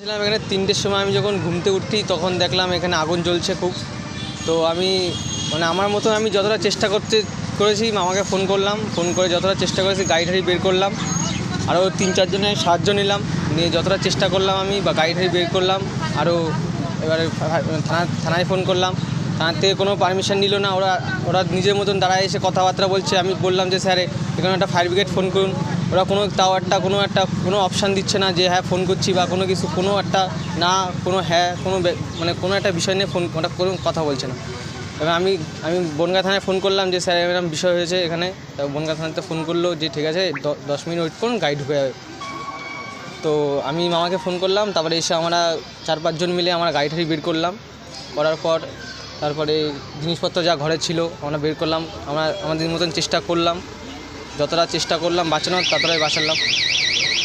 ছিলাম এখানে 3টের সময় আমি যখন ঘুমতে উঠি তখন দেখলাম এখানে আগুন জ্বলছে খুব। তো আমি আমার মতন আমি যতটা চেষ্টা করেছি মামাকে ফোন করলাম, ফোন করে যতটা চেষ্টা করেছি গাড়ি টাড়ি বের করলাম, আরও 3-4 জনের সাহায্য নিলাম, নিয়ে যতটা চেষ্টা করলাম আমি বা গাড়ি টাড়ি বের করলাম। আরও এবারে থানায় ফোন করলাম, থানার থেকে কোনো পারমিশন নিল না। ওরা নিজের মতন দাঁড়ায় এসে কথাবার্তা বলছে। আমি বললাম যে স্যার এখানে একটা ফায়ার ব্রিগেড ফোন করুন। ওরা কোনো অপশান দিচ্ছে না যে হ্যাঁ ফোন করছি বা কোনো কিছু, কোনো একটা না, কোনো হ্যাঁ, কোনো একটা বিষয় নিয়ে ওটা কোনো কথা বলছে না। এবার আমি বনগাঁ থানায় ফোন করলাম যে স্যার এরকম বিষয় হয়েছে এখানে। বনগাঁ থানাতে ফোন করলো যে ঠিক আছে 10 মিনিট ওয়েট করুন, গাড়ি ঢুকে যাবে। তো আমি মামাকে ফোন করলাম, তারপরে এসে আমরা 4-5 জন মিলে আমরা গাড়ি টাড়ি বের করলাম। করার পর তারপরে জিনিসপত্র যা ঘরে ছিল আমরা বের করলাম। আমরা আমাদের মতন চেষ্টা করলাম, যতটা চেষ্টা করলাম বাঁচানোর ততটাই বাঁচালাম।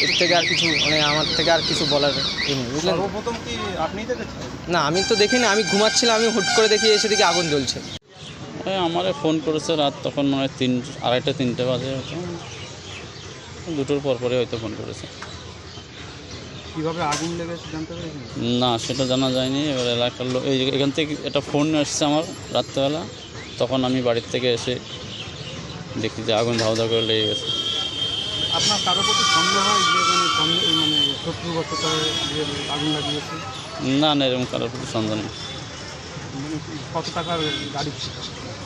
এর থেকে আর কিছু আমার থেকে আর কিছু বলার নেই, বুঝলেন? সর্বপ্রথম কি আপনিই দেখেছেন? না, আমি তো দেখিনি, আমি ঘুমাচ্ছিলাম। আমি হুট করে দেখি এসে দেখি আগুন জ্বলছে। আমারে ফোন করেছে রাত তখন 2:30-3টে বাজে, হয়তো 2টোর পরে হয়তো ফোন করেছে। কীভাবে আগুন লেগেছে জানতে পেরেছেন? না, সেটা জানা যায়নি। এবার এলাকার লোক এখান থেকে একটা ফোন এসেছে আমার রাত্রেবেলা, তখন আমি বাড়ির থেকে এসে দেখি যে আগুন ধাও ধাও করে লেগে গেছে। আপনার কারোর প্রতি সন্দেহ হয় যে শত্রুবশত যে আগুন লাগিয়েছে? না, এরকম কারোর প্রতি সন্দেহ নেই। কত টাকার গাড়ি ছিল?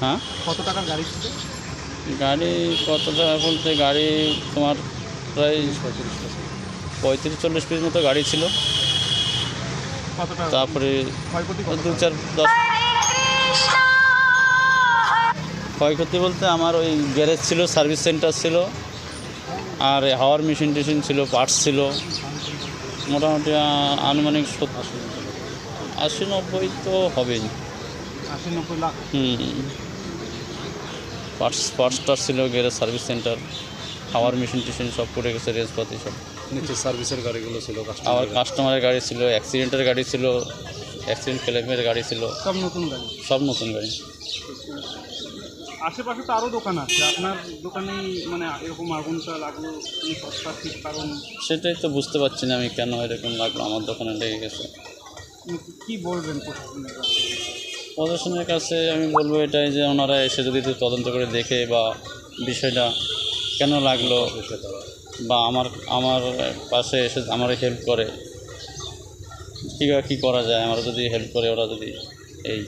হ্যাঁ, কত টাকার গাড়ি ছিল? গাড়ি কত টাকা বলতে, গাড়ি তোমার প্রায় 35-40 পিস মতো গাড়ি ছিল। কত টাকা তারপরে ক্ষয়ক্ষতি? 2-4-10 ক্ষয়ক্ষতি বলতে আমার ওই গ্যারেজ ছিল, সার্ভিস সেন্টার ছিল, আর হাওয়ার মেশিন টেশিন ছিল, পার্টস ছিল। মোটামুটি আনুমানিক 80-90 তো হবেই। 80-90 লাখ? পার্টস ছিল, গ্যারেজ সার্ভিস সেন্টার, হাওয়ার মেশিন টেশিন সব পড়ে গেছে, রেসপাতি সব। নিচে সার্ভিসের গাড়িগুলো ছিল, আবার কাস্টমারের গাড়ি ছিল, অ্যাক্সিডেন্টের গাড়ি ছিল, অ্যাক্সিডেন্ট ক্লেমের গাড়ি ছিল, সব নতুন গাড়ি? সব নতুন গাড়ি। আশেপাশে তো আরও দোকান আছে, আপনার দোকানেই এরকম আগুনটা লাগলো সস্তা ঠিক কারণ? সেটাই তো বুঝতে পারছি না আমি, কেন এরকম লাগলো আমার দোকানে লেগে গেছে। কী বলবেন প্রশাসনের কাছে? প্রশাসনের কাছে আমি বলবো এটাই যে ওনারা এসে যদি একটু তদন্ত করে দেখে বা বিষয়টা কেন লাগলো, বা আমার পাশে এসে আমার হেল্প করে, কীভাবে কী করা যায়, আমার যদি হেল্প করে ওরা যদি এই